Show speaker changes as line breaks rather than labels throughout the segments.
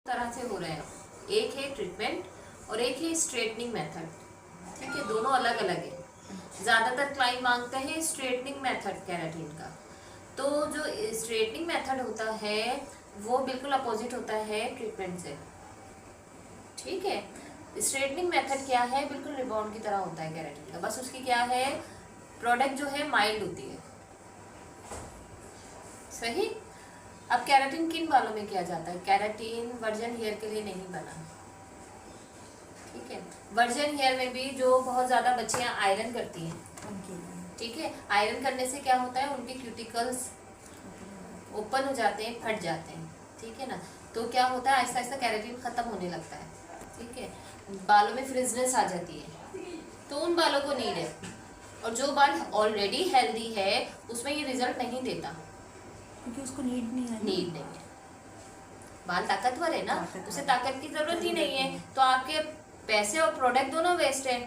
तरह से हो रहे हैं, एक है ट्रीटमेंट और एक है स्ट्रेटनिंग मेथड। ठीक है, दोनों अलग अलग है। ज्यादातर क्लाइंट मांगते हैं स्ट्रेटनिंग मेथड केराटिन का। तो जो स्ट्रेटनिंग मेथड होता है वो बिल्कुल अपोजिट होता है ट्रीटमेंट से। ठीक है, स्ट्रेटनिंग मेथड क्या है, बिल्कुल रिबॉन्ड की तरह होता है केराटिन का, बस उसकी क्या है, प्रोडक्ट जो है माइल्ड होती है। सही। अब केराटिन किन बालों में किया जाता है? केराटिन वर्जन हेयर के लिए नहीं बना। ठीक है, वर्जन हेयर में भी जो बहुत ज्यादा बच्चियां आयरन करती हैं, ठीक है, आयरन करने से क्या होता है, उनके क्यूटिकल्स ओपन हो जाते हैं, फट जाते हैं। ठीक है ना, तो क्या होता है, आहिस्ता आहिस्ता केराटिन खत्म होने लगता है। ठीक है, बालों में फ्रिजनेस आ जाती है, तो उन बालों को नीड है। और जो बाल ऑलरेडी हेल्दी है उसमें ये रिजल्ट नहीं देता,
क्योंकि उसको नीड नहीं
है। बाल ताकतवर है ना, उसे ताकत की जरूरत ही नहीं है, तो आपके पैसे और प्रोडक्ट दोनों वेस्ट है।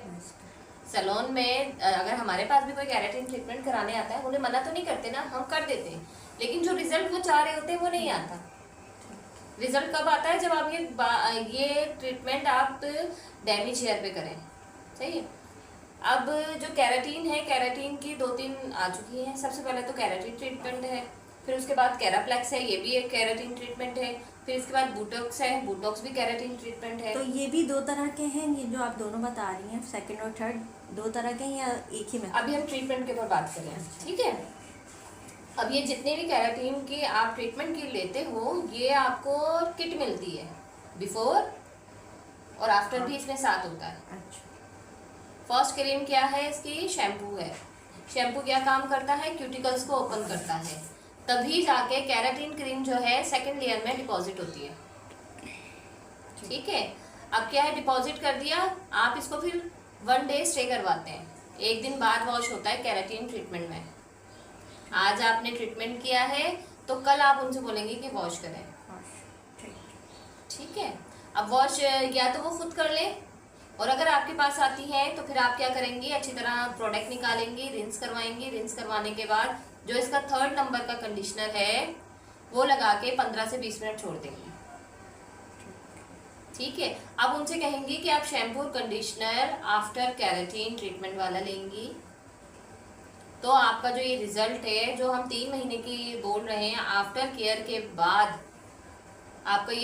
सैलून में अगर हमारे पास भी कोई केराटिन ट्रीटमेंट कराने आता है, उन्हें मना तो नहीं करते ना, हम कर देते हैं, लेकिन जो रिजल्ट वो चाह रहे होते हैं वो नहीं आता। रिजल्ट कब आता है, जब आप ये ट्रीटमेंट आप डैमेज हेयर पे करें। सही है। अब जो केराटिन है, केराटिन की 2-3 आ चुकी हैं। सबसे पहले तो केराटिन ट्रीटमेंट है, फिर उसके बाद केराप्लेक्स है, ये भी एक केराटिन ट्रीटमेंट है, फिर इसके बाद बुटॉक्स है, बुटॉक्स भी केराटिन ट्रीटमेंट है।
तो ये भी 2 तरह के हैं, ये जो आप दोनों बता रही हैं, सेकंड और थर्ड 2 तरह के हैं या एक ही में?
अभी हम ट्रीटमेंट के ऊपर बात करें। ठीक है, अब ये जितने भी केराटिन के आप ट्रीटमेंट की लेते हो, ये आपको किट मिलती है, बिफोर और आफ्टर भी इसमें साथ होता है।
अच्छा।
फर्स्ट क्रीम क्या है इसकी, शैम्पू है। शैम्पू क्या काम करता है, क्यूटिकल्स को ओपन करता है, तभी जाके केराटिन क्रीम जो है सेकंड लेयर में डिपॉजिट होती है। ठीक है, अब क्या है, डिपॉजिट कर दिया, आप इसको फिर 1 डे स्टे करवाते हैं, 1 दिन बाद वॉश होता है केराटिन ट्रीटमेंट में। आज आपने ट्रीटमेंट किया है तो कल आप उनसे बोलेंगे कि वॉश करें। ठीक है, अब वॉश या तो वो खुद कर ले, और अगर आपके पास आती है तो फिर आप क्या करेंगे, अच्छी तरह प्रोडक्ट निकालेंगे, रिंस करवाएंगे, रिंस करवाने के बाद जो इसका 3rd नंबर का कंडीशनर है वो लगा के 15 से 20 मिनट छोड़ देंगे। ठीक है, अब उनसे कहेंगे कि आप शैम्पू और कंडीशनर आफ्टर केराटिन ट्रीटमेंट वाला लेंगी, तो आपका जो ये रिजल्ट है, जो हम 3 महीने की बोल रहे हैं, आफ्टर केयर के बाद आपका ये